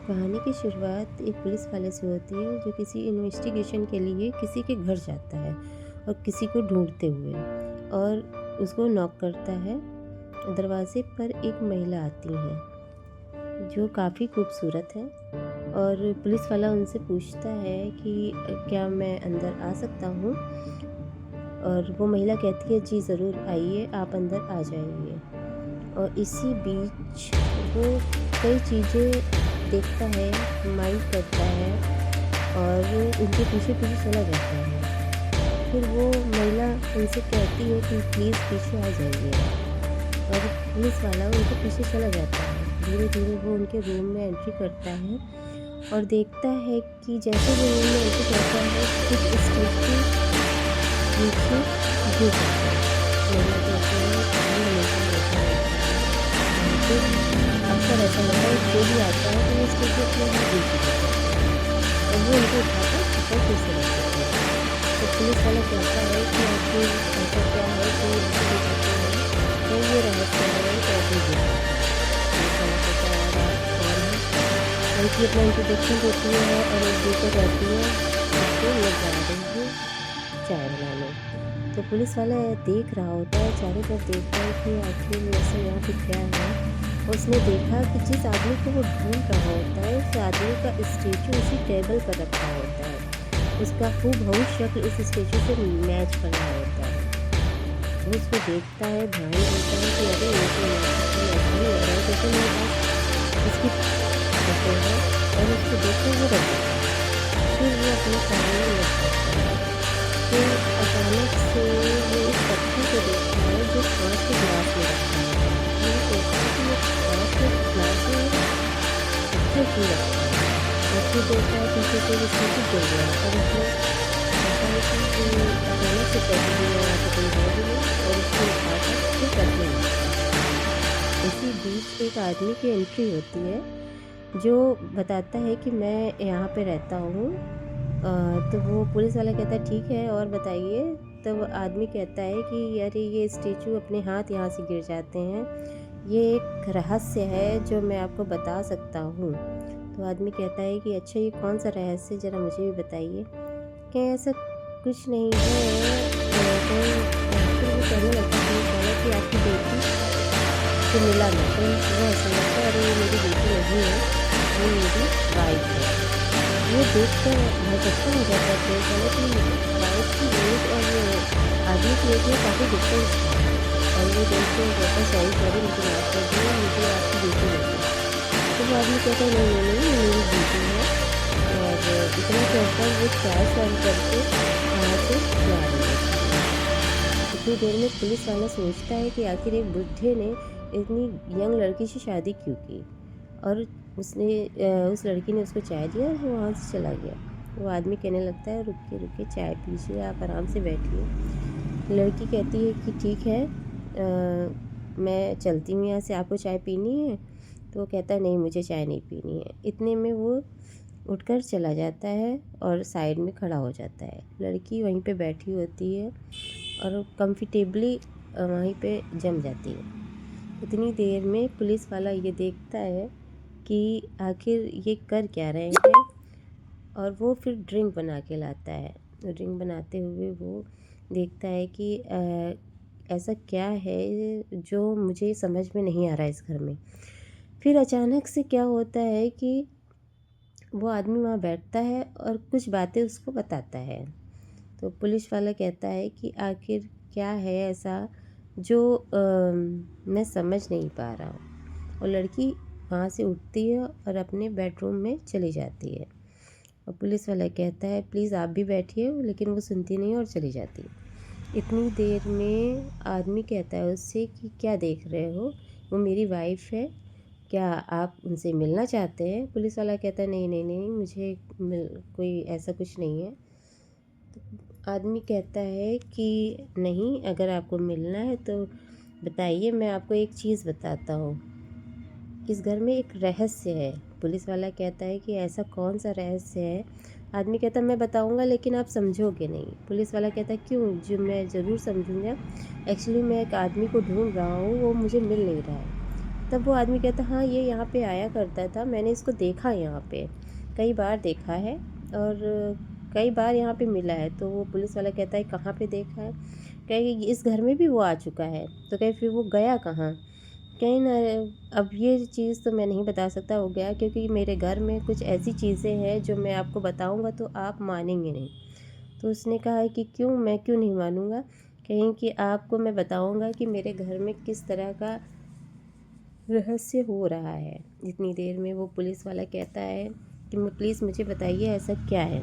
कहानी की शुरुआत एक पुलिस वाले से होती है जो किसी इन्वेस्टिगेशन के लिए किसी के घर जाता है और किसी को ढूंढते हुए और उसको नॉक करता है। दरवाजे पर एक महिला आती है जो काफ़ी खूबसूरत है और पुलिस वाला उनसे पूछता है कि क्या मैं अंदर आ सकता हूँ। और वो महिला कहती है जी ज़रूर आइए, आप अंदर आ जाइए। और इसी बीच वो कई चीज़ें देखता है, माइंड करता है और उनके पीछे पीछे चला जाता है। फिर वो महिला उनसे कहती है कि प्लीज़ पीछे आ जाइए और पुलिस वाला उनके पीछे चला जाता है। धीरे धीरे वो उनके रूम में एंट्री करता है और देखता है कि जैसे वो रूम में एंट्री करता है कुछ स्टेज के नीचे गिर जाता है। महिला कहती है पानी हमेशा रहता है। फिर अक्सर ऐसा होता है जो भी आता है तो वो स्टेज पे अपने हाथ नीचे करता है और वो उनको उठाकर ऊपर फिर से रख देता है। तो पुलिस वाला कहता है कि आखिर ऐसा क्या है कि उनको दिखाते हैं तो ये रहस्य है कैसे गिर जाता है। पुलिस वाला कहता है आप कौन है। लड़की अपना इंट्रोडक्शन देती है और एक देकर कहती है उसको ले जा रही हूँ चाय बनाने। तो पुलिस वाला देख रहा होता है, चारों तरफ देखता है कि आखिर ऐसा यहाँ पे क्या है। उसने देखा कि जिस आदमी को वो ढूंढ रहा होता है उस आदमी का स्टेचू उसी टेबल पर रखा होता है। उसका हूबहू शक्ल उस स्टेचू से मैच कर रहा होता है। वो उसको देखता है, ध्यान देता है कि अरे ये तो ऐसा ही हो रहा है जैसे मेरे पास उसकी फोटो है और उसको देखकर वो रख देता है। फिर वो अपने काम में लग जाता है। फिर अचानक से वो एक पत्थर को देखता है जो कांच के गिलास में रखा है। वो सोचता है कि ये कांच के गिलास में पत्थर क्यों रखा है। और फिर देखता है पीछे से वो शीशे गिर गया और उसमें कहता है कि अचानक से पैसे भी यहाँ पे कोई है भी नहीं और उसको उठाकर फिर करने लगता है। इसी बीच एक आदमी की एंट्री होती है जो बताता है कि मैं यहाँ पे रहता हूँ। तो वो पुलिस वाला कहता है ठीक है और बताइए। तब आदमी कहता है कि अरे ये स्टेचू अपने हाथ यहाँ से गिर जाते हैं, ये एक रहस्य है जो मैं आपको बता सकता हूँ। तो आदमी कहता है कि अच्छा ये कौन सा रहस्य, ज़रा मुझे भी बताइए। क्या ऐसा कुछ नहीं है। तो फिर वो कहने लगता है कि आपकी बेटी को मिला मैं। तो वो ऐसा लगता है अरे ये मेरी बेटी नहीं है, वो मेरी वाइफ है। वो देखकर बहुत अच्छा हो जाता है कि वाइफ की एज और आदमी की एज में काफ़ी डिफरेंस था। और वो देखते हैं कहता सॉरी मुझे माफ़ कर दिया, मुझे आपकी बेटी लगी। तो वो आदमी कहता है नहीं नहीं नहीं, ये मेरी बेटी है। और इतना कहकर वो चाय सर्व करके वहाँ से जा रही है। इतनी देर में पुलिस वाला सोचता है कि आखिर एक बुढ़े ने इतनी यंग लड़की से शादी क्यों की। और उसने उस लड़की ने उसको चाय दिया और वो वहाँ से चला गया। वो आदमी कहने लगता है रुकिए रुकिए चाय पीजिए, आप आराम से बैठिए। लड़की कहती है कि ठीक है, मैं चलती हूँ यहाँ से, आपको चाय पीनी है। तो वो कहता है नहीं मुझे चाय नहीं पीनी है। इतने में वो उठकर चला जाता है और साइड में खड़ा हो जाता है। लड़की वहीं पे बैठी होती है और कंफर्टेबली वहीं पे जम जाती है। इतनी देर में पुलिस वाला ये देखता है कि आखिर ये कर क्या रहे हैं और वो फिर ड्रिंक बना के लाता है। ड्रिंक बनाते हुए वो देखता है कि ऐसा क्या है जो मुझे समझ में नहीं आ रहा है इस घर में। फिर अचानक से क्या होता है कि वो आदमी वहाँ बैठता है और कुछ बातें उसको बताता है। तो पुलिस वाला कहता है कि आखिर क्या है ऐसा जो मैं समझ नहीं पा रहा हूँ। और लड़की वहाँ से उठती है और अपने बेडरूम में चली जाती है। और पुलिस वाला कहता है प्लीज़ आप भी बैठिए, लेकिन वो सुनती नहीं और चली जाती है। इतनी देर में आदमी कहता है उससे कि क्या देख रहे हो, वो मेरी वाइफ है, क्या आप उनसे मिलना चाहते हैं। पुलिस वाला कहता है नहीं नहीं नहीं, मुझे कोई ऐसा कुछ नहीं है। तो आदमी कहता है कि नहीं, अगर आपको मिलना है तो बताइए, मैं आपको एक चीज़ बताता हूँ, इस घर में एक रहस्य है। पुलिस वाला कहता है कि ऐसा कौन सा रहस्य है। आदमी कहता है मैं बताऊंगा लेकिन आप समझोगे नहीं। पुलिस वाला कहता है क्यों, जो मैं ज़रूर समझूंगा। एक्चुअली मैं एक आदमी को ढूंढ रहा हूँ, वो मुझे मिल नहीं रहा है। तब वो आदमी कहता हाँ ये यहाँ पे आया करता था, मैंने इसको देखा यहाँ पे, कई बार देखा है और कई बार यहाँ पे मिला है। तो वो पुलिस वाला कहता है कहाँ पे देखा है? कहे कि इस घर में भी वो आ चुका है। तो कहे फिर वो गया कहाँ? कहीं ना, अब ये चीज़ तो मैं नहीं बता सकता वो गया, क्योंकि मेरे घर में कुछ ऐसी चीज़ें हैं जो मैं आपको बताऊंगा तो आप मानेंगे नहीं। तो उसने कहा है कि क्यों, मैं क्यों नहीं मानूंगा? कहीं कि आपको मैं बताऊंगा कि मेरे घर में किस तरह का रहस्य हो रहा है। इतनी देर में वो पुलिस वाला कहता है कि प्लीज़ मुझे बताइए ऐसा क्या है।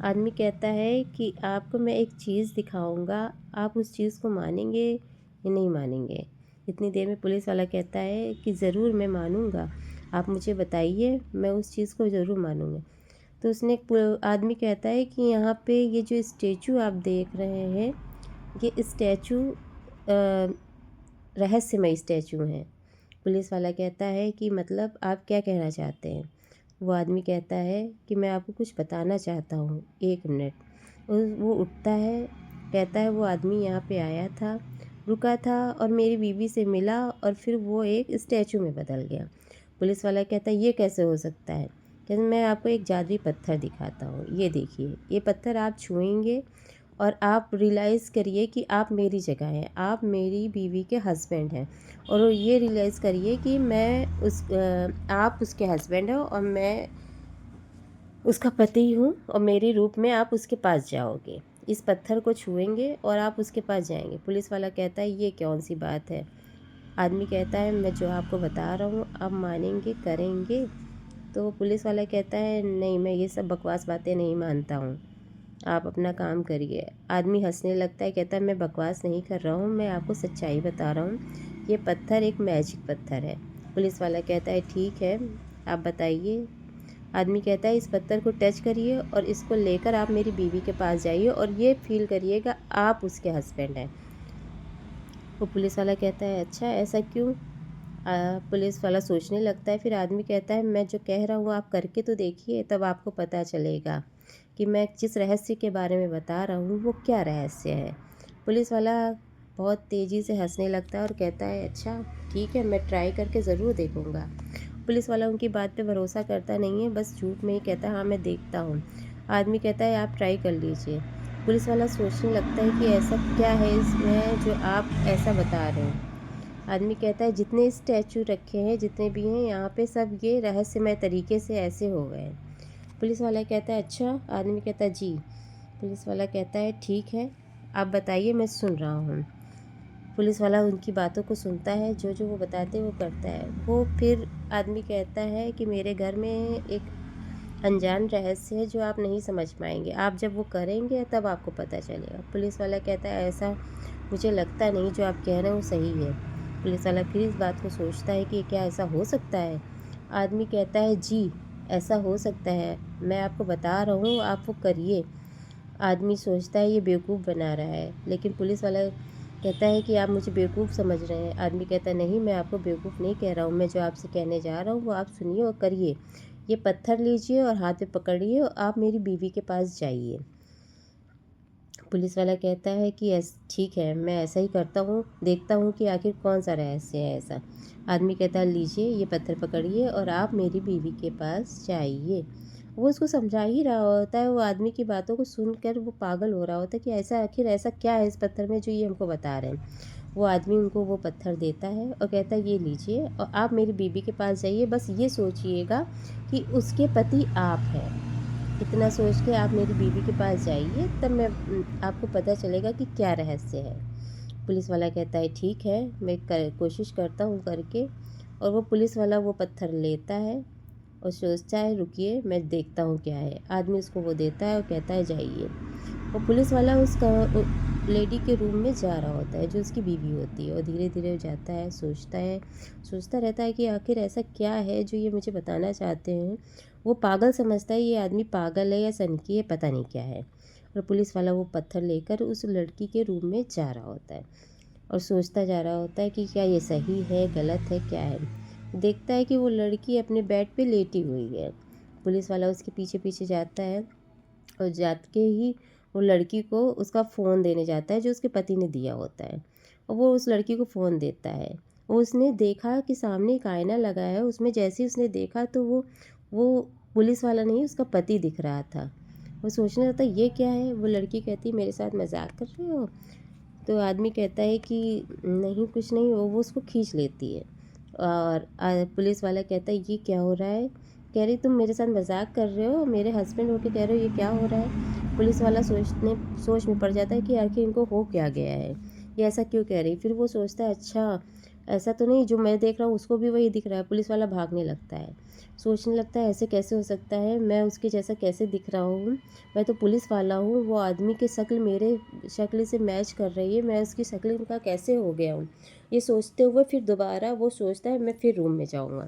आदमी कहता है कि आपको मैं एक चीज़ दिखाऊंगा, आप उस चीज़ को मानेंगे या नहीं मानेंगे। इतनी देर में पुलिस वाला कहता है कि ज़रूर मैं मानूंगा, आप मुझे बताइए, मैं उस चीज़ को ज़रूर मानूंगा। तो उसने आदमी कहता है कि यहाँ पे ये जो स्टैचू आप देख रहे हैं, ये स्टैचू रहस्यमय स्टैचू हैं। पुलिस वाला कहता है कि मतलब आप क्या कहना चाहते हैं? वो आदमी कहता है कि मैं आपको कुछ बताना चाहता हूँ, 1 मिनट। वो उठता है, कहता है वो आदमी यहाँ पे आया था, रुका था और मेरी बीवी से मिला और फिर वो एक स्टैचू में बदल गया। पुलिस वाला कहता है ये कैसे हो सकता है? कहते मैं आपको एक जादुई पत्थर दिखाता हूँ, ये देखिए, ये पत्थर आप छुएंगे और आप रियलाइज़ करिए कि आप मेरी जगह हैं, आप मेरी बीवी के हस्बैंड हैं। और ये रियलाइज़ करिए कि आप उसके हस्बैंड हो और मैं उसका पति हूँ और मेरे रूप में आप उसके पास जाओगे। इस पत्थर को छुएंगे और आप उसके पास जाएंगे। पुलिस वाला कहता है ये कौन सी बात है? आदमी कहता है मैं जो आपको बता रहा हूँ आप मानेंगे, करेंगे? तो पुलिस वाला कहता है नहीं, मैं ये सब बकवास बातें नहीं मानता हूँ, आप अपना काम करिए। आदमी हंसने लगता है, कहता है मैं बकवास नहीं कर रहा हूँ, मैं आपको सच्चाई बता रहा हूँ, ये पत्थर एक मैजिक पत्थर है। पुलिस वाला कहता है ठीक है, आप बताइए। आदमी कहता है इस पत्थर को टच करिए और इसको लेकर आप मेरी बीवी के पास जाइए और ये फील करिएगा आप उसके हस्बैंड हैं। वो पुलिस वाला कहता है अच्छा, ऐसा क्यों? पुलिस वाला सोचने लगता है, फिर आदमी कहता है मैं जो कह रहा हूँ आप करके तो देखिए, तब आपको पता चलेगा कि मैं जिस रहस्य के बारे में बता रहा हूँ वो क्या रहस्य है। पुलिस वाला बहुत तेज़ी से हंसने लगता है और कहता है अच्छा ठीक है, मैं ट्राई करके ज़रूर देखूँगा। पुलिस वाला उनकी बात पे भरोसा करता नहीं है, बस झूठ में ही कहता है हाँ मैं देखता हूँ। आदमी कहता है आप ट्राई कर लीजिए। पुलिस वाला सोचने लगता है कि ऐसा क्या है इसमें जो आप ऐसा बता रहे हैं। आदमी कहता है जितने स्टैचू रखे हैं, जितने भी हैं यहाँ पे, सब ये रहस्यमय तरीके से ऐसे हो गए हैं। पुलिस वाला कहता है अच्छा? आदमी कहता है जी। पुलिस वाला कहता है ठीक है, आप बताइए, मैं सुन रहा हूँ। पुलिस वाला उनकी बातों को सुनता है, जो जो वो बताते हैं वो करता है। वो फिर आदमी कहता है कि मेरे घर में एक अनजान रहस्य है जो आप नहीं समझ पाएंगे, आप जब वो करेंगे तब आपको पता चलेगा। पुलिस वाला कहता है ऐसा मुझे लगता नहीं, जो आप कह रहे हैं वो सही है। पुलिस वाला फिर इस बात को सोचता है कि क्या ऐसा हो सकता है? आदमी कहता है जी, ऐसा हो सकता है, मैं आपको बता रहा हूँ, आप वो करिए। आदमी सोचता है ये बेवकूफ़ बना रहा है, लेकिन पुलिस वाला कहता है कि आप मुझे बेवकूफ़ समझ रहे हैं। आदमी कहता है नहीं, मैं आपको बेवकूफ़ नहीं कह रहा हूँ, मैं जो आपसे कहने जा रहा हूँ वो आप सुनिए और करिए। ये पत्थर लीजिए और हाथ में पकड़िए और आप मेरी बीवी के पास जाइए। पुलिस वाला कहता है कि ठीक है, मैं ऐसा ही करता हूँ, देखता हूँ कि आखिर कौन सा रहस्य है ऐसा। आदमी कहता है लीजिए ये पत्थर पकड़िए और आप मेरी बीवी के पास जाइए। वो उसको समझा ही रहा होता है, वो आदमी की बातों को सुनकर वो पागल हो रहा होता है कि ऐसा आखिर ऐसा क्या है इस पत्थर में जो ये हमको बता रहे हैं। वो आदमी उनको वो पत्थर देता है और कहता है ये लीजिए और आप मेरी बीवी के पास जाइए, बस ये सोचिएगा कि उसके पति आप हैं। इतना सोच के आप मेरी बीवी के पास जाइए, तब मैं आपको पता चलेगा कि क्या रहस्य है। पुलिस वाला कहता है ठीक है, मैं कोशिश करता हूँ करके। और वो पुलिस वाला वो पत्थर लेता है और सोचता है रुकिए मैं देखता हूँ क्या है। आदमी उसको वो देता है और कहता है जाइए। वो पुलिस वाला उस लेडी के रूम में जा रहा होता है जो उसकी बीवी होती है, और धीरे धीरे वो जाता है, सोचता रहता है कि आखिर ऐसा क्या है जो ये मुझे बताना चाहते हैं। वो पागल समझता है ये आदमी पागल है या सनकी है, पता नहीं क्या है। और पुलिस वाला वो पत्थर लेकर उस लड़की के रूम में जा रहा होता है और सोचता जा रहा होता है कि क्या ये सही है, गलत है, क्या है। देखता है कि वो लड़की अपने बेड पे लेटी हुई है। पुलिस वाला उसके पीछे पीछे जाता है और जाके ही वो लड़की को उसका फ़ोन देने जाता है जो उसके पति ने दिया होता है, और वो उस लड़की को फ़ोन देता है। उसने देखा कि सामने एक आईना लगा है, उसमें जैसे ही उसने देखा तो वो पुलिस वाला नहीं, उसका पति दिख रहा था। वो सोचने लगता ये क्या है? वो लड़की कहती मेरे साथ मज़ाक कर रहे हो? तो आदमी कहता है कि नहीं कुछ नहीं, वो उसको खींच लेती है। और पुलिस वाला कहता है ये क्या हो रहा है? कह रही तुम मेरे साथ मज़ाक कर रहे हो? मेरे हस्बैंड होके कह रहे हो ये क्या हो रहा है? पुलिस वाला सोच में पड़ जाता है कि आखिर इनको हो क्या गया है? ये ऐसा क्यों कह रही? फिर वो सोचता है अच्छा ऐसा तो नहीं, जो मैं देख रहा हूँ उसको भी वही दिख रहा है। पुलिस वाला भागने लगता है। सोचने लगता है ऐसे कैसे हो सकता है? मैं उसके जैसा कैसे दिख रहा हूँ? मैं तो पुलिस वाला हूँ, वो आदमी की शक्ल मेरे शक्ल से मैच कर रही है, मैं उसकी शक्ल का कैसे हो गया हूँ? ये सोचते हुए फिर दोबारा वो सोचता है मैं फिर रूम में जाऊँगा,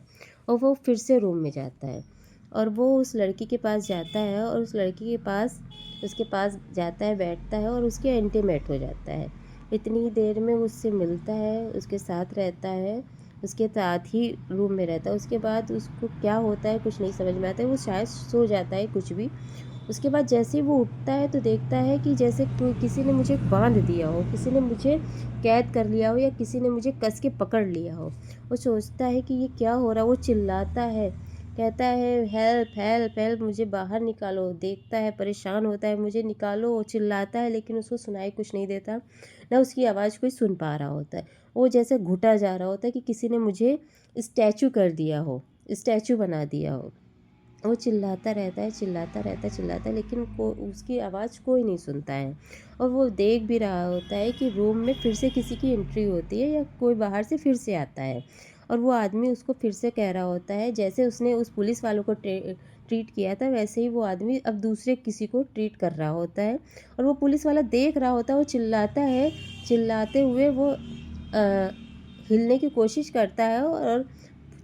और वो फिर से रूम में जाता है। और वो उस लड़की के पास जाता है और उस लड़की के पास उसके पास जाता है, बैठता है और उसके इंटीमेट हो जाता है। इतनी देर में उससे मिलता है, उसके साथ रहता है, उसके साथ ही रूम में रहता है। उसके बाद उसको क्या होता है कुछ नहीं समझ में आता है, वो शायद सो जाता है कुछ भी। उसके बाद जैसे ही वो उठता है तो देखता है कि जैसे कोई किसी ने मुझे बांध दिया हो, किसी ने मुझे कैद कर लिया हो, या किसी ने मुझे कस के पकड़ लिया हो। वो सोचता है कि ये क्या हो रहा है? वो चिल्लाता है, कहता है हेल्प हेल्प हेल्प, मुझे बाहर निकालो। देखता है, परेशान होता है, मुझे निकालो। वो चिल्लाता है लेकिन उसको सुनाई कुछ नहीं देता, ना उसकी आवाज़ कोई सुन पा रहा होता है। वो जैसे घुटा जा रहा होता है कि किसी ने मुझे स्टैचू कर दिया हो, स्टैचू बना दिया हो। वो चिल्लाता रहता है, चिल्लाता रहता है, चिल्लाता है, लेकिन को उसकी आवाज़ कोई नहीं सुनता है। और वो देख भी रहा होता है कि रूम में फिर से किसी की एंट्री होती है या कोई बाहर से फिर से आता है। और वो आदमी उसको फिर से कह रहा होता है, जैसे उसने उस पुलिस वालों को ट्रीट किया था वैसे ही वो आदमी अब दूसरे किसी को ट्रीट कर रहा होता है। और वो पुलिस वाला देख रहा होता है, वो चिल्लाता है, चिल्लाते हुए वो हिलने की कोशिश करता है और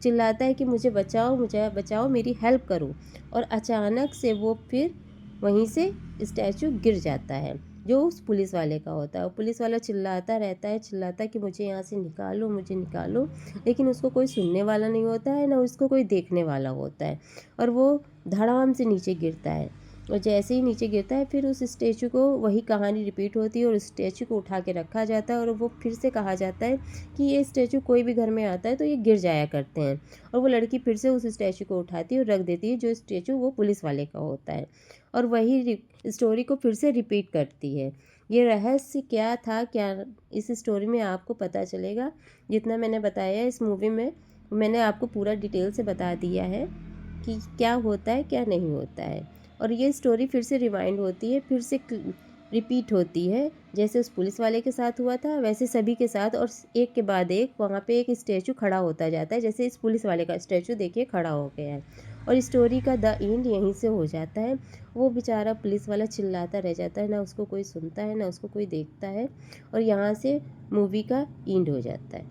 चिल्लाता है कि मुझे बचाओ, मेरी हेल्प करो। और अचानक से वो फिर वहीं से स्टैचू गिर जाता है, जो उस पुलिस वाले का होता है। और पुलिस वाला चिल्लाता रहता है, चिल्लाता है कि मुझे यहाँ से निकालो, मुझे निकालो। लेकिन उसको कोई सुनने वाला नहीं होता है, ना उसको कोई देखने वाला होता है। और वो धड़ाम से नीचे गिरता है। और जैसे ही नीचे गिरता है फिर उस स्टैचू को वही कहानी रिपीट होती है, और उस स्टैचू को उठा के रखा जाता है। और वो फिर से कहा जाता है कि ये स्टैचू कोई भी घर में आता है तो ये गिर जाया करते हैं। और वो लड़की फिर से उस स्टैचू को उठाती है और रख देती है, जो स्टैचू वो पुलिस वाले का होता है। और वही स्टोरी को फिर से रिपीट करती है। ये रहस्य क्या था, क्या इस स्टोरी में आपको पता चलेगा। जितना मैंने बताया है इस मूवी में, मैंने आपको पूरा डिटेल से बता दिया है कि क्या होता है क्या नहीं होता है। और ये स्टोरी फिर से रिवाइंड होती है, फिर से रिपीट होती है। जैसे उस पुलिस वाले के साथ हुआ था वैसे सभी के साथ, और एक के बाद एक वहाँ पे एक स्टैचू खड़ा होता जाता है। जैसे इस पुलिस वाले का स्टैचू देखिए खड़ा हो गया है, और स्टोरी का द एंड यहीं से हो जाता है। वो बेचारा पुलिस वाला चिल्लाता रह जाता है, ना उसको कोई सुनता है ना उसको कोई देखता है, और यहाँ से मूवी का एंड हो जाता है।